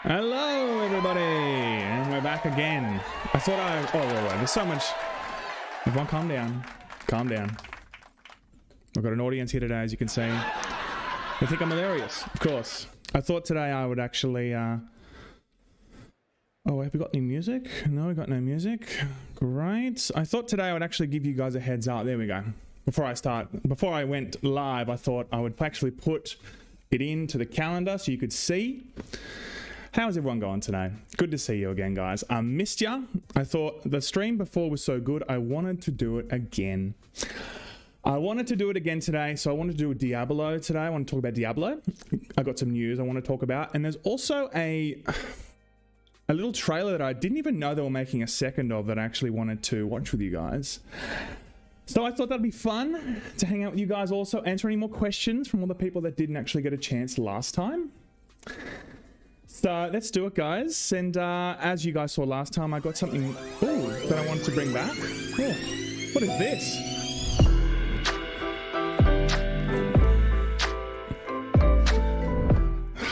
Hello, everybody, and we're back again. I thought wait, there's so much. Everyone, calm down. Calm down. We've got an audience here today, as you can see. They think I'm hilarious, of course. I thought today I would actually. Oh, have we got any music? No, we got no music. Great. I thought today I would actually give you guys a heads up. There we go. Before I went live, I thought I would actually put it into the calendar so you could see. How's everyone going today? Good to see you again, guys. I missed ya. I thought the stream before was so good, I wanted to do it again. I wanted to do it again today, so I wanted to do a Diablo today. I want to talk about Diablo. I got some news I want to talk about, and there's also a little trailer that I didn't even know they were making a second of that I actually wanted to watch with you guys. So I thought that'd be fun to hang out with you guys, also answer any more questions from all the people that didn't actually get a chance last time. So let's do it, guys. And as you guys saw last time, I got something that I wanted to bring back. Oh, what is this?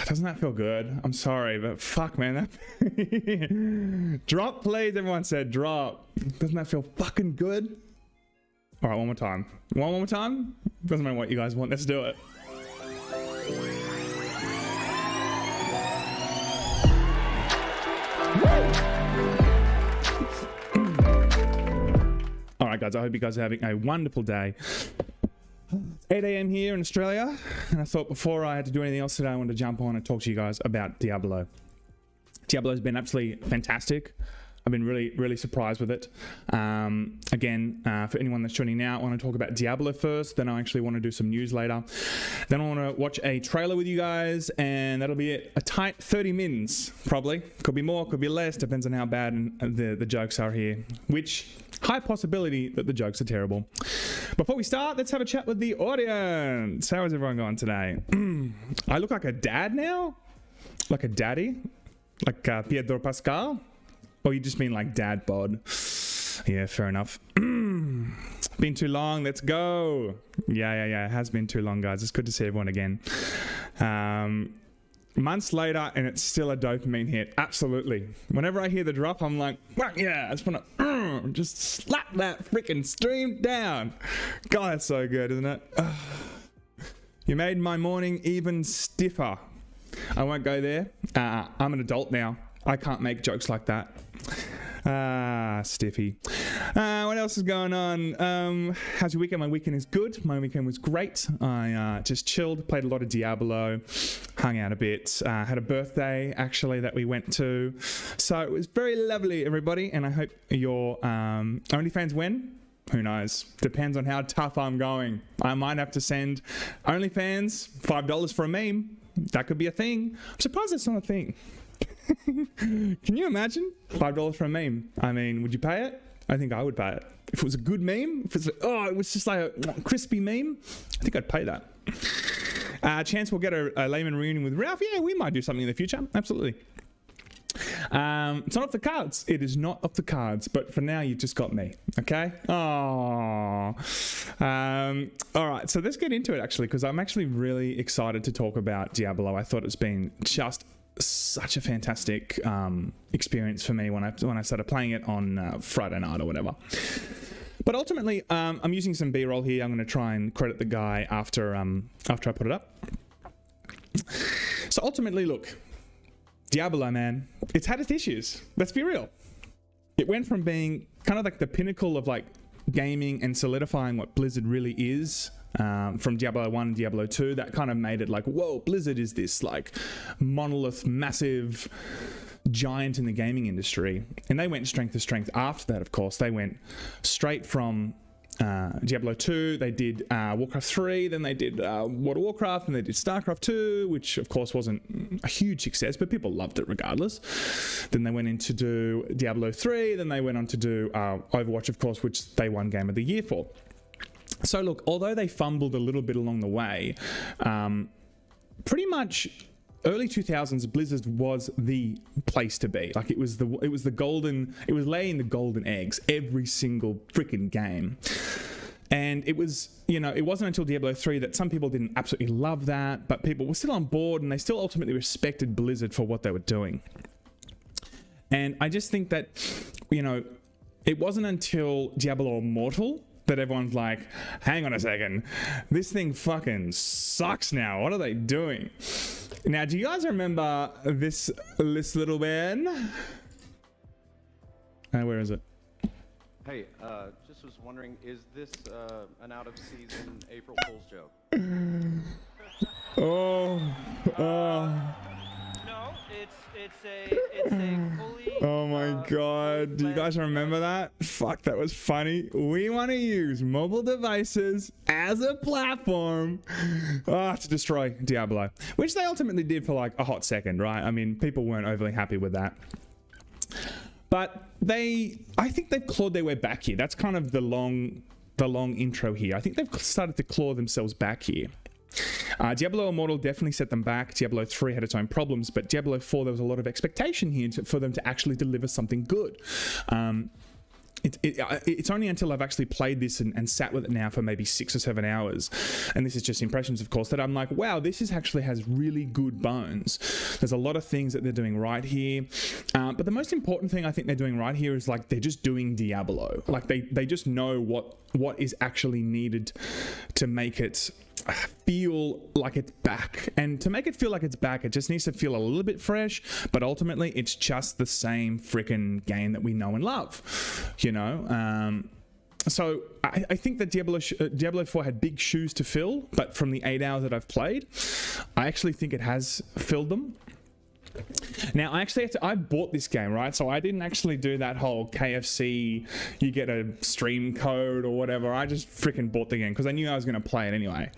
Doesn't that feel good? I'm sorry, but fuck, man. Drop, please. Everyone said drop. Doesn't that feel fucking good? All right, one more time. One more time? Doesn't matter what you guys want. Let's do it. All right, guys, I hope you guys are having a wonderful day. 8 a.m. here in Australia, and I thought before I had to do anything else today, I wanted to jump on and talk to you guys about Diablo. Diablo's been absolutely fantastic. I've been really surprised with it. Again, for anyone that's tuning now, I want to talk about Diablo first, then I actually want to do some news later. Then I want to watch a trailer with you guys, and that'll be it. A tight 30 mins, probably. Could be more, could be less, depends on how bad the jokes are here. Which, high possibility that the jokes are terrible. Before we start, let's have a chat with the audience. How is everyone going today? I look like a dad now? Like a daddy? Like Pedro Pascal? Or you just mean like dad bod? Yeah, fair enough. Been too long, let's go. Yeah, it has been too long, guys. It's good to see everyone again. Months later, and it's still a dopamine hit. Absolutely. Whenever I hear the drop, I'm like, yeah, I just want to just slap that freaking stream down. God, that's so good, isn't it? You made my morning even stiffer. I won't go there. I'm an adult now. I can't make jokes like that. Stiffy. What else is going on? How's your weekend? My weekend is good. My weekend was great. I just chilled, played a lot of Diablo, hung out a bit, had a birthday actually that we went to. So it was very lovely, everybody, and I hope your OnlyFans when? Who knows? Depends on how tough I'm going. I might have to send OnlyFans $5 for a meme. That could be a thing. I'm surprised that's not a thing. Can you imagine? $5 for a meme. I mean, would you pay it? I think I would pay it. If it was a good meme, if it's it was just like a crispy meme, I think I'd pay that. Chance we'll get a Laymen reunion with Ralph. Yeah, we might do something in the future. Absolutely. It's not off the cards. It is not off the cards. But for now, you've just got me. Okay? Aww. All right. So let's get into it, actually, because I'm actually really excited to talk about Diablo. I thought it's been just such a fantastic experience for me when I started playing it on Friday night or whatever. But ultimately, I'm using some B-roll here. I'm going to try and credit the guy after I put it up. So ultimately, look, Diablo, man, it's had its issues. Let's be real. It went from being kind of like the pinnacle of like gaming and solidifying what Blizzard really is. From Diablo 1 and Diablo 2, that kind of made it like, whoa, Blizzard is this like monolith, massive giant in the gaming industry. And they went strength to strength after that, of course. They went straight from Diablo 2, they did Warcraft 3, then they did World of Warcraft, and they did StarCraft 2, which of course wasn't a huge success, but people loved it regardless. Then they went in to do Diablo 3, then they went on to do Overwatch, of course, which they won Game of the Year for. So look, although they fumbled a little bit along the way, pretty much early 2000s Blizzard was the place to be. Like it was laying the golden eggs every single freaking game. And it was, you know, it wasn't until Diablo 3 that some people didn't absolutely love that, but people were still on board and they still ultimately respected Blizzard for what they were doing. And I just think that, you know, it wasn't until Diablo Immortal that everyone's like, hang on a second, this thing fucking sucks now. What are they doing? Now, do you guys remember this little man? Where is it? Hey, just was wondering, is this an out-of-season April Fool's joke? Oh. No, it's a fully. Oh my god, do you guys remember that? Fuck, that was funny. We want to use mobile devices as a platform to destroy Diablo, which they ultimately did for like a hot second, right? I mean, people weren't overly happy with that. But I think they've clawed their way back here. That's kind of the long intro here. I think they've started to claw themselves back here. Diablo Immortal definitely set them back. Diablo 3 had its own problems, but Diablo 4, there was a lot of expectation here for them to actually deliver something good. It's only until I've actually played this and sat with it now for maybe 6 or 7 hours, and this is just impressions, of course, that I'm like, wow, this actually has really good bones. There's a lot of things that they're doing right here, but the most important thing I think they're doing right here is like they're just doing Diablo. Like they just know what is actually needed to make it feel like it's back, and to make it feel like it's back, it just needs to feel a little bit fresh, but ultimately it's just the same freaking game that we know and love, you know. So I think that Diablo 4 had big shoes to fill, but from the 8 hours that I've played, I actually think it has filled them. Now, I bought this game, right? So I didn't actually do that whole KFC, you get a stream code or whatever. I just freaking bought the game because I knew I was going to play it anyway.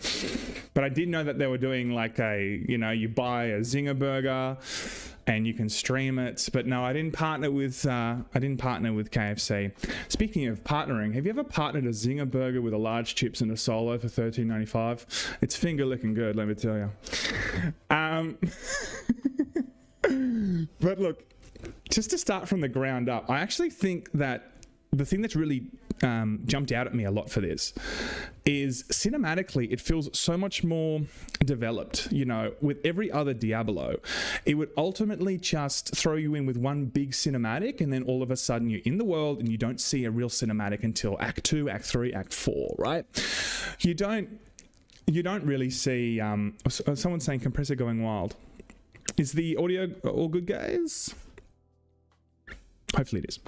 But I did know that they were doing like you buy a Zinger burger and you can stream it. But no, I didn't partner with KFC. Speaking of partnering, have you ever partnered a Zinger burger with a large chips and a solo for $13.95? It's finger licking good, let me tell you. But look, just to start from the ground up, I actually think that the thing that's really jumped out at me a lot for this is cinematically, it feels so much more developed. You know, with every other Diablo, it would ultimately just throw you in with one big cinematic, and then all of a sudden you're in the world and you don't see a real cinematic until Act 2, Act 3, Act 4, right? You don't really see, someone's saying compressor going wild. Is the audio all good, guys? Hopefully it is.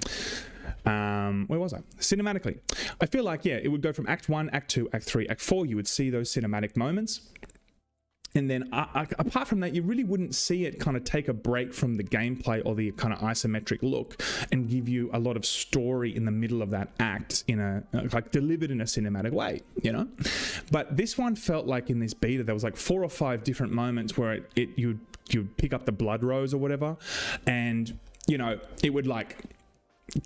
Where was I? Cinematically, I feel like, yeah, it would go from Act 1, Act 2, Act 3, Act 4. You would see those cinematic moments. And then apart from that, you really wouldn't see it kind of take a break from the gameplay or the kind of isometric look and give you a lot of story in the middle of that act in a like delivered in a cinematic way, you know? But this one felt like in this beta, there was like 4 or 5 different moments where you'd pick up the blood rose or whatever, and, you know, it would like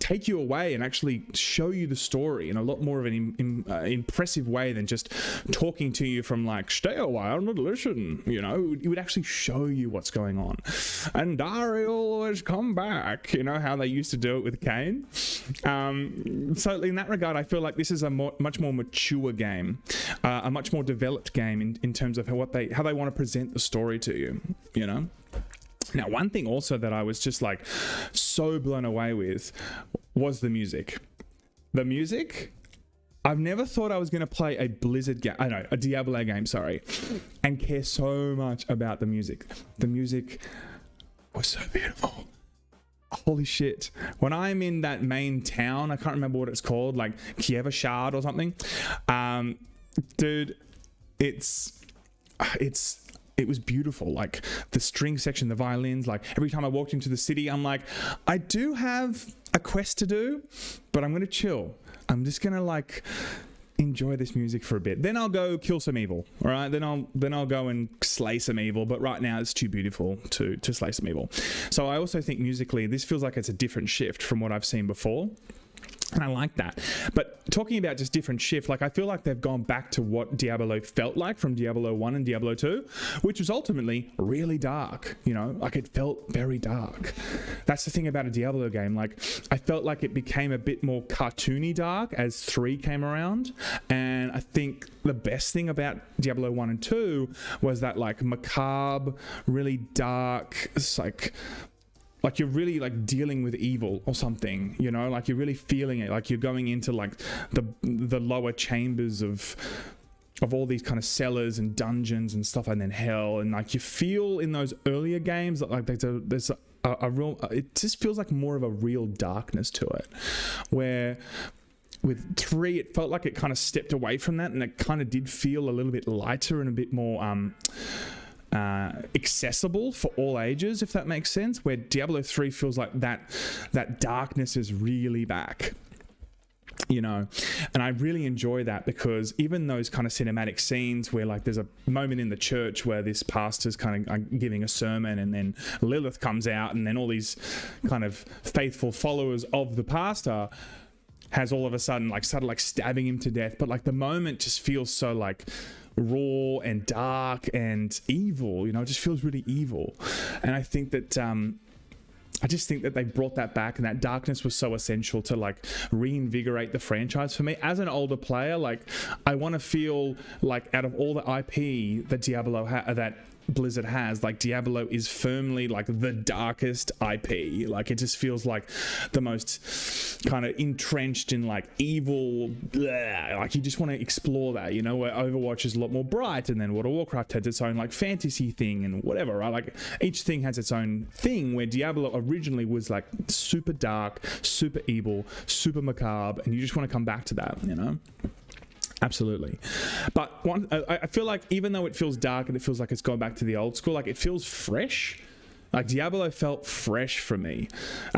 take you away and actually show you the story in a lot more of an impressive way than just talking to you from like, stay a while and listen, you know. It would actually show you what's going on. And Daryl has come back, you know, how they used to do it with Cain. So in that regard, I feel like this is a much more mature game, a much more developed game in terms of how they want to present the story to you, you know. Now, one thing also that I was just like so blown away with was the music. The music, I've never thought I was going to play a Blizzard game, a Diablo game, sorry, and care so much about the music. The music was so beautiful. Holy shit. When I'm in that main town, I can't remember what it's called, like Kievashard or something. Dude, it was beautiful. Like the string section, the violins, like every time I walked into the city, I'm like, I do have a quest to do, but I'm going to chill. I'm just going to like enjoy this music for a bit. Then I'll go kill some evil. All right. Then I'll go and slay some evil. But right now it's too beautiful to slay some evil. So I also think musically, this feels like it's a different shift from what I've seen before. And I like that. But talking about just different shift, like I feel like they've gone back to what Diablo felt like from Diablo 1 and Diablo 2, which was ultimately really dark, you know, like it felt very dark. That's the thing about a Diablo game. Like I felt like it became a bit more cartoony dark as 3 came around. And I think the best thing about Diablo 1 and 2 was that like macabre, really dark, it's like you're really like dealing with evil or something, you know, like you're really feeling it, like you're going into like the lower chambers of all these kind of cellars and dungeons and stuff, and then hell, and like you feel in those earlier games that like there's a real, it just feels like more of a real darkness to it, where with 3 it felt like it kind of stepped away from that, and it kind of did feel a little bit lighter and a bit more accessible for all ages, if that makes sense, where Diablo 3 feels like that darkness is really back, you know. And I really enjoy that, because even those kind of cinematic scenes where like there's a moment in the church where this pastor's kind of giving a sermon, and then Lilith comes out, and then all these kind of faithful followers of the pastor has all of a sudden like started like stabbing him to death, but like the moment just feels so like raw and dark and evil, you know, it just feels really evil. And I think that I just think that they brought that back, and that darkness was so essential to like reinvigorate the franchise for me as an older player. Like I want to feel like out of all the IP that that Blizzard has, like Diablo is firmly like the darkest IP. Like it just feels like the most kind of entrenched in like evil, like you just want to explore that, you know, where Overwatch is a lot more bright, and then World of Warcraft has its own like fantasy thing and whatever, right? Like each thing has its own thing, where Diablo originally was like super dark, super evil, super macabre, and you just want to come back to that, you know. Absolutely. But I feel like even though it feels dark and it feels like it's gone back to the old school, like it feels fresh. Like Diablo felt fresh for me.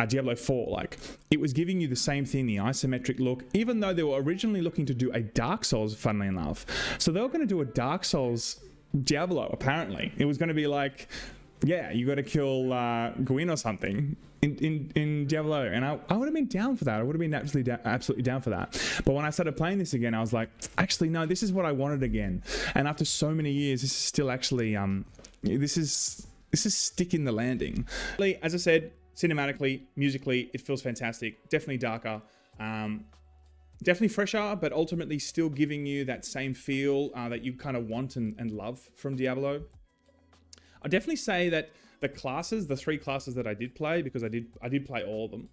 Diablo 4, like it was giving you the same thing, the isometric look, even though they were originally looking to do a Dark Souls, funnily enough. So they were going to do a Dark Souls Diablo, apparently. It was going to be like, yeah, you got to kill Gwyn or something in Diablo, and I would have been down for that. I would have been absolutely down for that. But when I started playing this again, I was like, actually, no, this is what I wanted again. And after so many years, this is still actually this is sticking the landing. As I said, cinematically, musically, it feels fantastic. Definitely darker. Definitely fresher, but ultimately still giving you that same feel that you kind of want and love from Diablo. I definitely say that the classes, the 3 classes that I did play, because I did play all of them.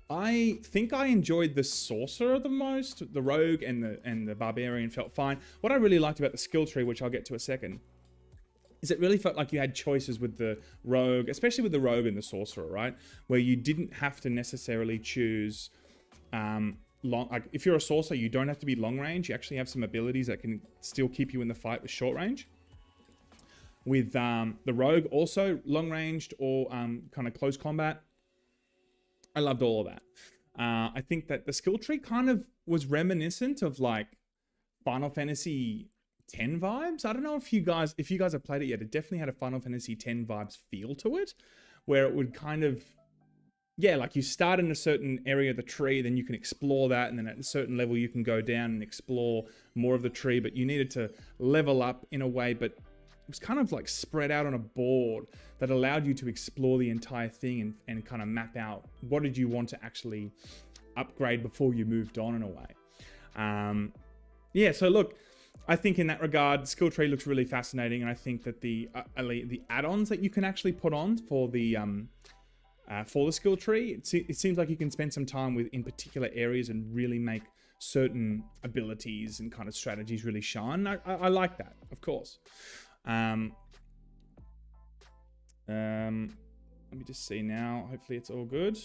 I think I enjoyed the sorcerer the most. The rogue and the barbarian felt fine. What I really liked about the skill tree, which I'll get to a second, is it really felt like you had choices with the rogue, especially with the rogue and the sorcerer, right? Where you didn't have to necessarily choose like if you're a sorcerer, you don't have to be long range. You actually have some abilities that can still keep you in the fight with short range. With the rogue, also long ranged or kind of close combat. I loved all of that. I think that the skill tree kind of was reminiscent of like Final Fantasy X vibes. I don't know if you guys have played it yet. It definitely had a Final Fantasy X vibes feel to it, where it would kind of, yeah, like you start in a certain area of the tree, then you can explore that, and then at a certain level you can go down and explore more of the tree, but you needed to level up in a way, but it was kind of like spread out on a board that allowed you to explore the entire thing and kind of map out what did you want to actually upgrade before you moved on in a way. Yeah, so look, I think in that regard, skill tree looks really fascinating, and I think that the add-ons that you can actually put on for the skill tree, it seems like you can spend some time with in particular areas and really make certain abilities and kind of strategies really shine. I like that, of course. Let me just see now. Hopefully it's all good.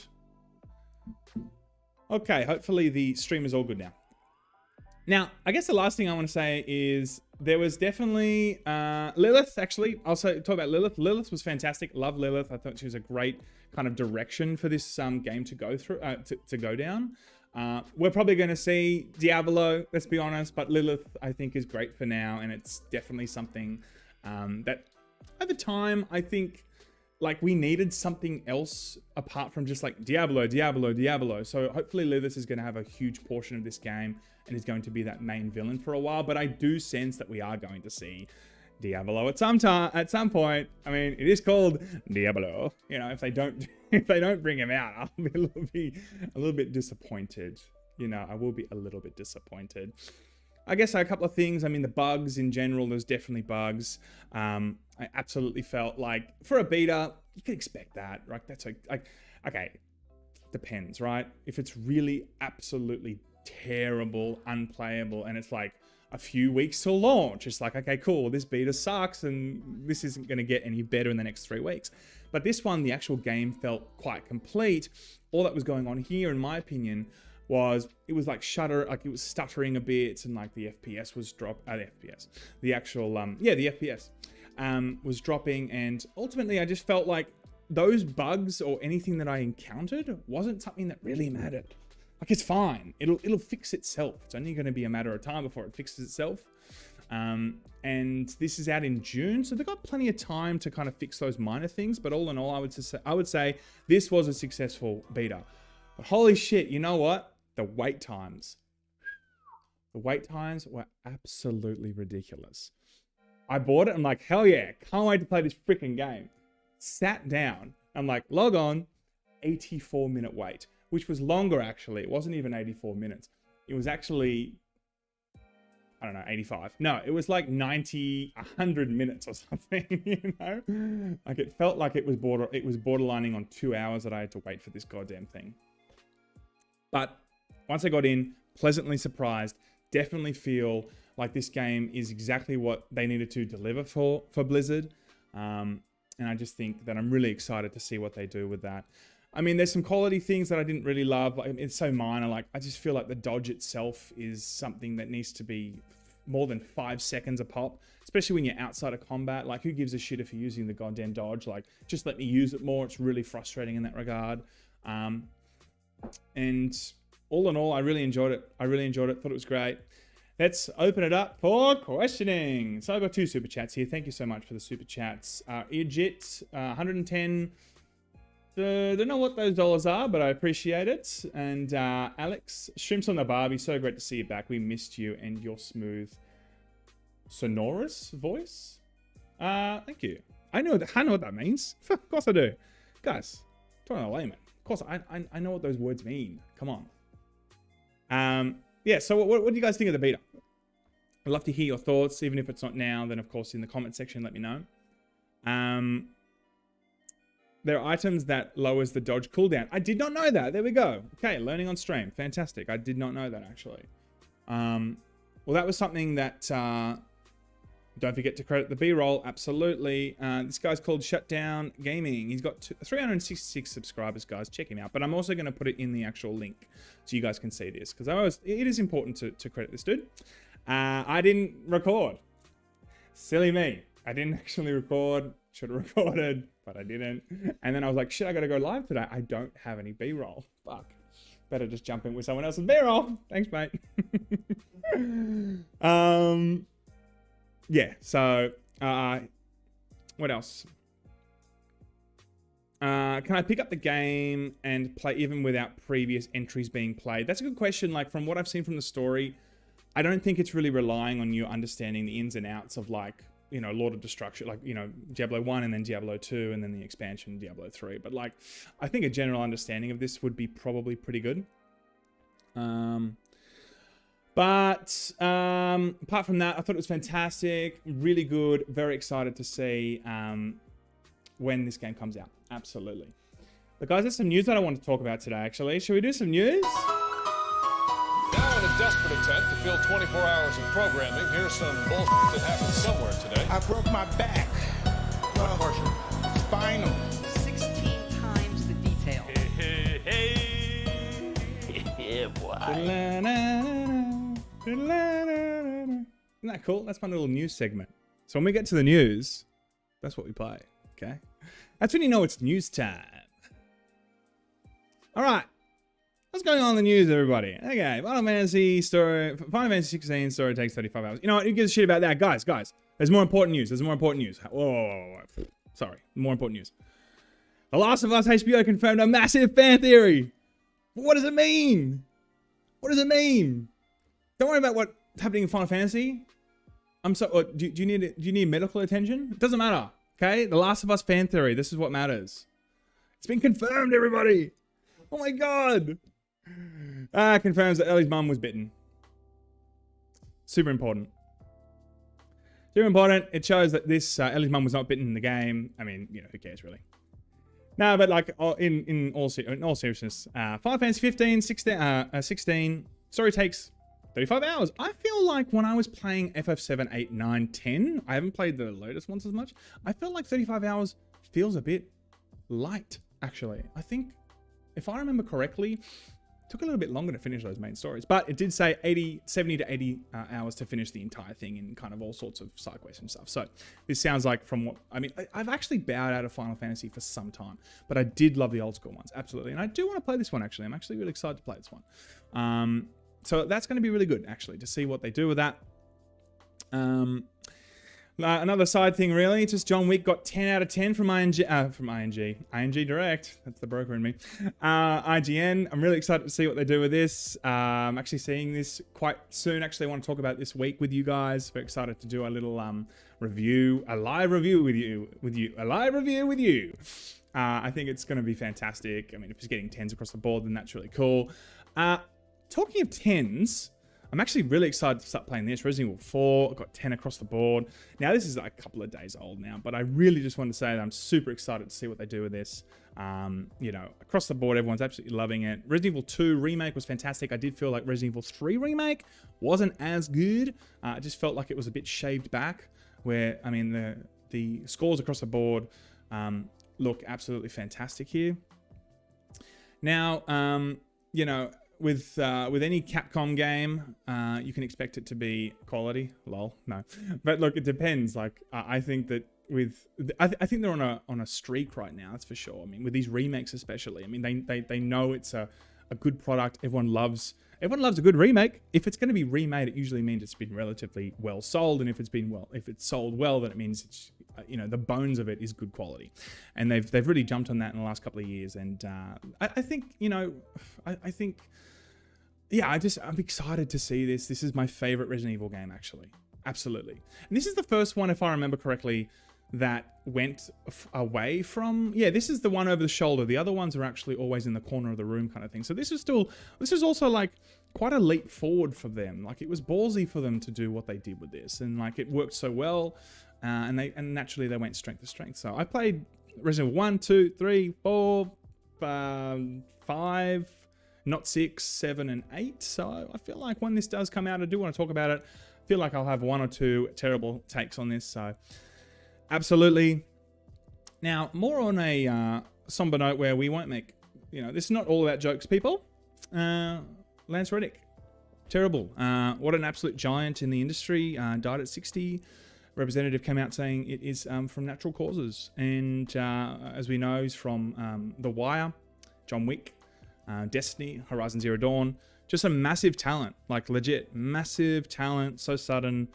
Okay, hopefully the stream is all good now. Now, I guess the last thing I want to say is there was definitely Lilith, actually. I'll talk about Lilith. Lilith was fantastic. Love Lilith. I thought she was a great kind of direction for this game to go through, to go down. We're probably going to see Diablo, let's be honest, but Lilith, I think, is great for now, and it's definitely something that over time, I think like we needed something else apart from just like Diablo. So hopefully Lithus is going to have a huge portion of this game and is going to be that main villain for a while. But I do sense that we are going to see Diablo at some point. I mean, it is called Diablo. You know, if they don't bring him out, I'll be a little bit disappointed. You know, I will be a little bit disappointed. I guess a couple of things. I mean, the bugs in general, there's definitely bugs. I absolutely felt like for a beta, you could expect that, right? That's like, okay, depends, right? If it's really absolutely terrible, unplayable, and it's like a few weeks till launch, it's like, okay, cool, this beta sucks and this isn't going to get any better in the next 3 weeks. But this one, the actual game felt quite complete. All that was going on here, in my opinion, was it was like it was stuttering a bit, and like the FPS was the FPS was dropping, and ultimately I just felt like those bugs or anything that I encountered wasn't something that really mattered. Like, it's fine, it'll fix itself. It's only going to be a matter of time before it fixes itself. And this is out in June, so they've got plenty of time to kind of fix those minor things. But all in all, I would say this was a successful beta. But holy shit, you know what? The wait times were absolutely ridiculous. I bought it. I'm like, hell yeah, can't wait to play this freaking game. Sat down. I'm like, log on, 84-minute wait, which was longer actually. It wasn't even 84 minutes. It was actually, I don't know, 85. No, it was like 90, 100 minutes or something, you know? Like, it felt like it was borderlining on 2 hours that I had to wait for this goddamn thing. But once I got in, pleasantly surprised. Definitely feel like this game is exactly what they needed to deliver for Blizzard. And I just think that I'm really excited to see what they do with that. I mean, there's some quality things that I didn't really love. Like, it's so minor. Like, I just feel like the dodge itself is something that needs to be more than 5 seconds a pop, especially when you're outside of combat. Like, who gives a shit if you're using the goddamn dodge? Like, just let me use it more. It's really frustrating in that regard. And all in all, I really enjoyed it. Thought it was great. Let's open it up for questioning. So I've got 2 super chats here. Thank you so much for the super chats. Ejit, 110. Don't know what those dollars are, but I appreciate it. And Alex, Shrimps on the Barbie, so great to see you back. We missed you and your smooth, sonorous voice. Thank you. I know what that means. Of course I do. Guys, talking to Laymen. Of course, I know what those words mean. Come on. Yeah, so what do you guys think of the beta? I'd love to hear your thoughts. Even if it's not now, then of course in the comment section, let me know. There are items that lowers the dodge cooldown. I did not know that. There we go. Okay, learning on stream. Fantastic. I did not know that, actually. Well, that was something that... don't forget to credit the B-roll. Absolutely. This guy's called Shutdown Gaming. He's got 366 subscribers, guys. Check him out. But I'm also going to put it in the actual link so you guys can see this, because it is important to credit this dude. I didn't record. Silly me. I didn't actually record. Should have recorded, but I didn't. And then I was like, shit, I got to go live today. I don't have any B-roll. Fuck. Better just jump in with someone else's B-roll. Thanks, mate. Yeah, so, what else? Can I pick up the game and play even without previous entries being played? That's a good question. Like, from what I've seen from the story, I don't think it's really relying on you understanding the ins and outs of, like, you know, Lord of Destruction, like, you know, Diablo 1 and then Diablo 2 and then the expansion Diablo 3. But, like, I think a general understanding of this would be probably pretty good. But apart from that, I thought it was fantastic, really good, very excited to see when this game comes out. Absolutely. But guys, there's some news that I want to talk about today, actually. Should we do some news? Now in a desperate attempt to fill 24 hours of programming, here's some bullshit that happened somewhere today. I broke my back. What portion? Spinal. 16 times the detail. Yeah, boy. Isn't that cool? That's my little news segment. So when we get to the news, that's what we play, okay? That's when you know it's news time. All right. What's going on in the news, everybody? Okay, Final Fantasy 16 story takes 35 hours. You know what? Who gives a shit about that? Guys, there's more important news. Whoa. Sorry, more important news. The Last of Us HBO confirmed a massive fan theory. What does it mean? What does it mean? Don't worry about what's happening in Final Fantasy. Do you need medical attention? It doesn't matter. Okay, The Last of Us fan theory. This is what matters. It's been confirmed, everybody. Oh my god. Confirms that Ellie's mum was bitten. Super important. Super important. It shows that this Ellie's mum was not bitten in the game. I mean, you know, who cares really? No, but like in all seriousness, Final Fantasy 15, 16 story takes 35 hours. I feel like when I was playing FF7, 8, 9, 10, I haven't played the latest ones as much. I felt like 35 hours feels a bit light, actually. I think, if I remember correctly, it took a little bit longer to finish those main stories. But it did say 70 to 80 hours to finish the entire thing in kind of all sorts of side quests and stuff. So this sounds like from what, I mean, I've actually bowed out of Final Fantasy for some time. But I did love the old school ones, absolutely. And I do want to play this one, actually. I'm actually really excited to play this one. So that's going to be really good, actually, to see what they do with that. Another side thing, really, just John Wick got 10 out of 10 from ING Direct. That's the broker in me. IGN. I'm really excited to see what they do with this. I'm actually seeing this quite soon. Actually, I want to talk about this week with you guys. Very excited to do a little review, a live review with you. I think it's going to be fantastic. I mean, if it's getting 10s across the board, then that's really cool. Talking of 10s, I'm actually really excited to start playing this. Resident Evil 4, I got 10 across the board. Now, this is like a couple of days old now, but I really just want to say that I'm super excited to see what they do with this. You know, across the board, everyone's absolutely loving it. Resident Evil 2 Remake was fantastic. I did feel like Resident Evil 3 Remake wasn't as good. I just felt like it was a bit shaved back, where, I mean, the scores across the board look absolutely fantastic here. Now, you know, with any Capcom game, you can expect it to be quality. Lol, no. But look, it depends. Like, I think that I think they're on a streak right now. That's for sure. I mean, with these remakes especially. I mean, they know it's a good product. Everyone loves a good remake. If it's going to be remade, it usually means it's been relatively well sold, and if it's sold well, then it means it's, you know, the bones of it is good quality, and they've really jumped on that in the last couple of years. And I think, you know, I think. Yeah, I'm excited to see this. This is my favorite Resident Evil game, actually. Absolutely. And this is the first one, if I remember correctly, that went away from... Yeah, this is the one over the shoulder. The other ones are actually always in the corner of the room kind of thing. So this is also like quite a leap forward for them. Like, it was ballsy for them to do what they did with this. And like, it worked so well. And naturally they went strength to strength. So I played Resident Evil 1, 2, 3, 4, 5... not 6, 7, and 8. So I feel like when this does come out, I do want to talk about it. I feel like I'll have 1 or 2 terrible takes on this. So absolutely. Now, more on a somber note where we won't make, you know, this is not all about jokes, people. Lance Reddick. Terrible. What an absolute giant in the industry. Died at 60. Representative came out saying it is from natural causes. And as we know, he's from The Wire, John Wick, Destiny, Horizon Zero Dawn. Just a massive talent, like legit massive talent. So sudden,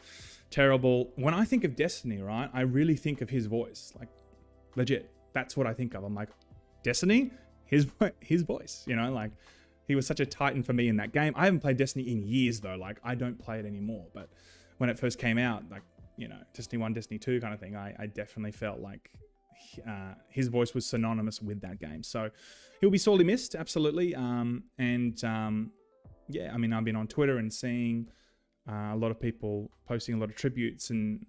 terrible. When I think of Destiny, right, I really think of his voice, like legit. That's what I think of. I'm like, Destiny, his voice, you know, like he was such a titan for me in that game. I haven't played Destiny in years though. Like, I don't play it anymore. But when it first came out, like, you know, Destiny 1, Destiny 2 kind of thing, I definitely felt like his voice was synonymous with that game. So he'll be sorely missed, absolutely. Yeah, I mean, I've been on Twitter and seeing a lot of people posting a lot of tributes, and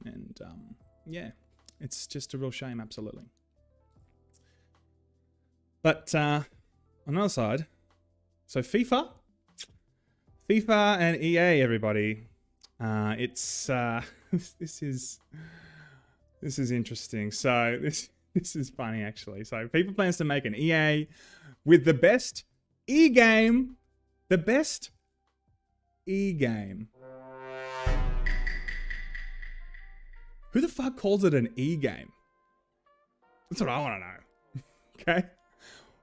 yeah, it's just a real shame, absolutely. But on the other side, so FIFA and EA, everybody, it's this is interesting. So this is funny, actually. So FIFA plans to make an EA with the best e-game. The best e-game. Who the fuck calls it an e-game? That's what I want to know. Okay?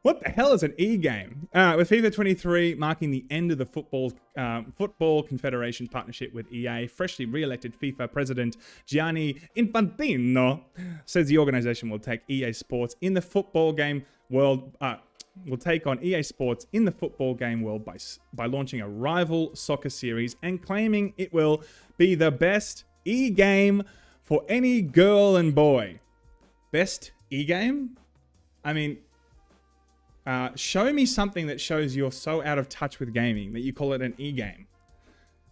What the hell is an e-game? With FIFA 23 marking the end of the Football Confederation's partnership with EA, freshly re-elected FIFA president Gianni Infantino says the organization will take EA Sports in the football game world. Will take on EA Sports in the football game world by launching a rival soccer series and claiming it will be the best e-game for any girl and boy. Best e-game? I mean, show me something that shows you're so out of touch with gaming that you call it an e-game.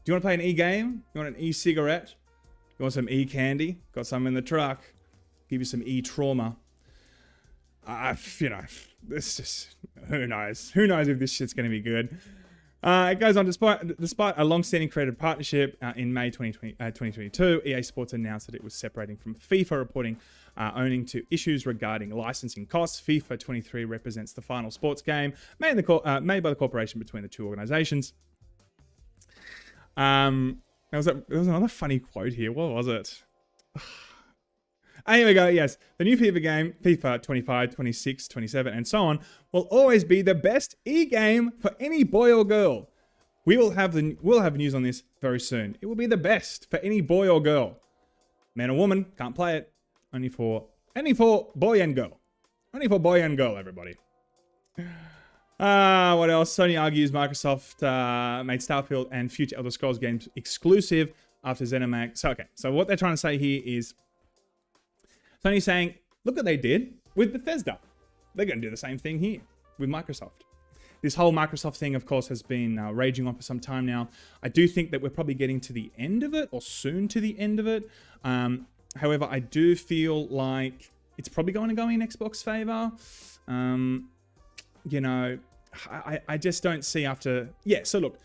Do you want to play an e-game? You want an e-cigarette? You want some e-candy? Got some in the truck. Give you some e-trauma. You know, this just, who knows? Who knows if this shit's going to be good? It goes on, despite a long-standing creative partnership in May 2022, EA Sports announced that it was separating from FIFA, reporting owing to issues regarding licensing costs. FIFA 23 represents the final sports game made by the corporation between the two organizations. There was another funny quote here. What was it? Here we go. Yes, the new FIFA game, FIFA 25, 26, 27, and so on, will always be the best e-game for any boy or girl. We'll have news on this very soon. It will be the best for any boy or girl. Man or woman, can't play it. Only for boy and girl. Only for boy and girl, everybody. What else? Sony argues Microsoft made Starfield and future Elder Scrolls games exclusive after ZeniMax. So what they're trying to say here is Sony's saying, look what they did with Bethesda. They're going to do the same thing here with Microsoft. This whole Microsoft thing, of course, has been raging on for some time now. I do think that we're probably getting to the end of it, or soon to the end of it. However, I do feel like it's probably going to go in Xbox favor. You know, I just don't see after... Yeah, so look,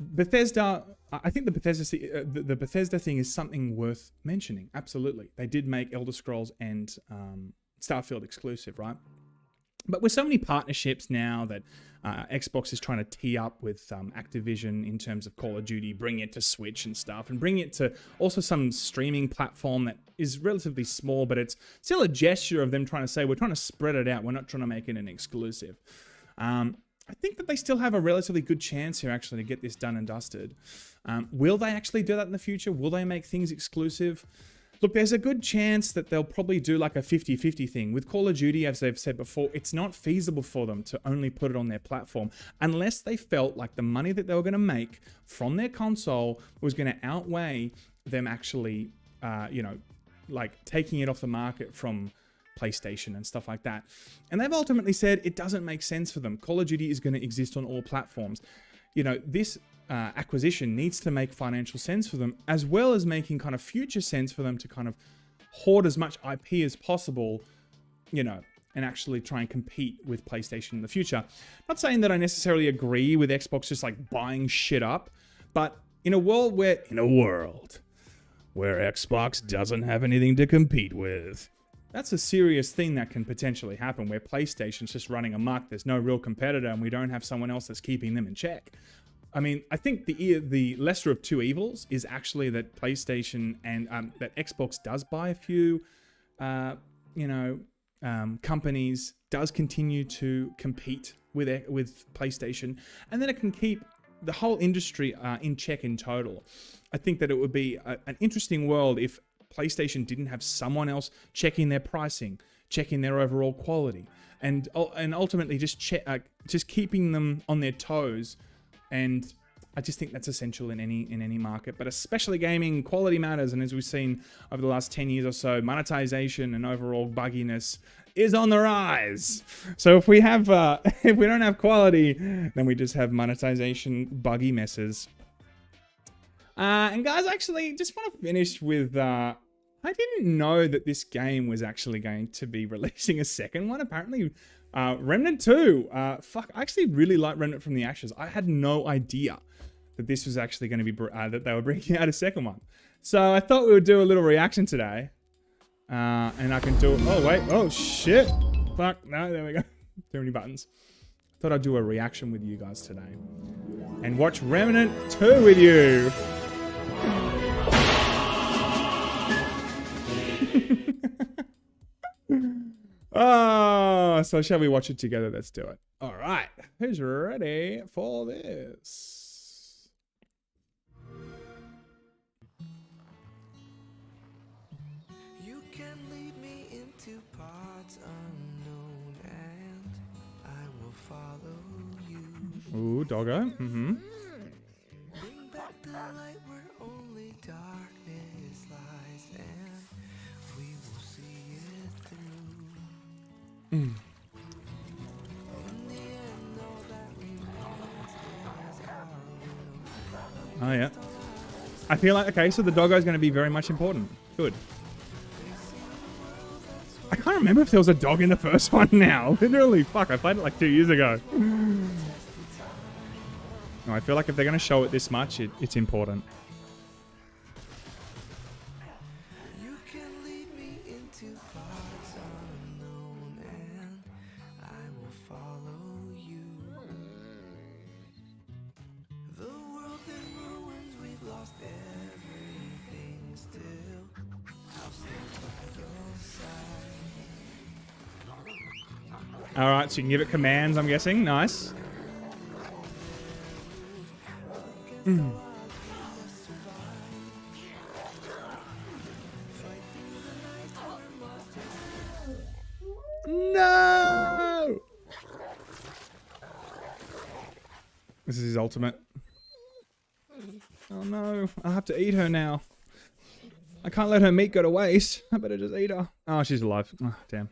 Bethesda... I think the Bethesda thing is something worth mentioning. Absolutely. They did make Elder Scrolls and Starfield exclusive, right? But with so many partnerships now that Xbox is trying to tee up with Activision in terms of Call of Duty, bring it to Switch and stuff, and bring it to also some streaming platform that is relatively small, but it's still a gesture of them trying to say, we're trying to spread it out. We're not trying to make it an exclusive. I think that they still have a relatively good chance here actually to get this done and dusted. Will they actually do that in the future? Will they make things exclusive? Look, there's a good chance that they'll probably do like a 50-50 thing. With Call of Duty, as they've said before, it's not feasible for them to only put it on their platform unless they felt like the money that they were going to make from their console was going to outweigh them actually, like taking it off the market from PlayStation and stuff like that. And they've ultimately said it doesn't make sense for them. Call of Duty is going to exist on all platforms. You know, this acquisition needs to make financial sense for them, as well as making kind of future sense for them to kind of hoard as much IP as possible, you know, and actually try and compete with PlayStation in the future. Not saying that I necessarily agree with Xbox just like buying shit up, but in a world where Xbox doesn't have anything to compete with, that's a serious thing that can potentially happen, where PlayStation's just running amok, there's no real competitor, and we don't have someone else that's keeping them in check. I mean, I think the lesser of two evils is actually that PlayStation and that Xbox does buy a few, companies, does continue to compete with PlayStation, and then it can keep the whole industry in check in total. I think that it would be an interesting world if PlayStation didn't have someone else checking their pricing, checking their overall quality, and ultimately just keeping them on their toes. And I just think that's essential in any market, but especially gaming. Quality matters, and as we've seen over the last 10 years or so, monetization and overall bugginess is on the rise. So if we have if we don't have quality, then we just have monetization buggy messes. And guys, actually, just want to finish with I didn't know that this game was actually going to be releasing a second one. Apparently, Remnant 2. I actually really like Remnant from the Ashes. I had no idea that this was actually going to be, that they were bringing out a second one. So I thought we would do a little reaction today. And I can do, oh wait, oh shit. Fuck, no, there we go. Too many buttons. Thought I'd do a reaction with you guys today. And watch Remnant 2 with you. Oh, So shall we watch it together? Let's do it. All right. Who's ready for this? You can lead me into parts unknown, and I will follow you. Ooh, doggo. Mm-hmm. Bring back the light where only darkness lies, and we will see it through. In the end, all that remains is our will. Oh, yeah. I feel like, okay, so the doggo is going to be very much important. Good. I can't remember if there was a dog in the first one now. Literally, fuck, I played it like 2 years ago. No, I feel like if they're going to show it this much, it's important. You can lead me into parts unknown, and I will follow you. The world in ruins, we've lost everything still. I'll stand by your side. All right, so you can give it commands, I'm guessing. Nice. No! This is his ultimate. Oh no, I have to eat her now. I can't let her meat go to waste. I better just eat her. Oh, she's alive. Oh, damn.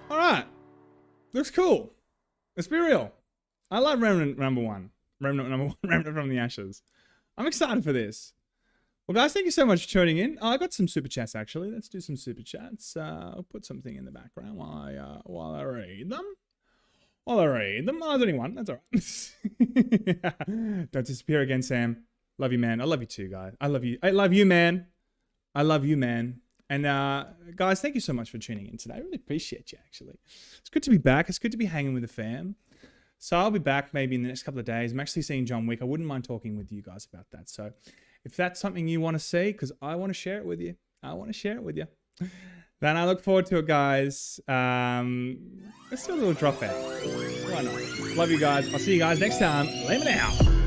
All right, looks cool. Let's be real. I love Remnant number one. Remnant from the Ashes. I'm excited for this. Well, guys, thank you so much for tuning in. Oh, I got some super chats actually. Let's do some super chats. I'll put something in the background while I read them. Oh, there's only one. That's all right. Don't disappear again, Sam. Love you, man. I love you too, guys. I love you. I love you, man. I love you, man. And guys, thank you so much for tuning in today. I really appreciate you, actually. It's good to be back. It's good to be hanging with the fam. So I'll be back maybe in the next couple of days. I'm actually seeing John Wick. I wouldn't mind talking with you guys about that. So if that's something you want to see, because I want to share it with you. Then I look forward to it, guys. Let's do a little drop out. Why not? Love you guys. I'll see you guys next time. Laymen out.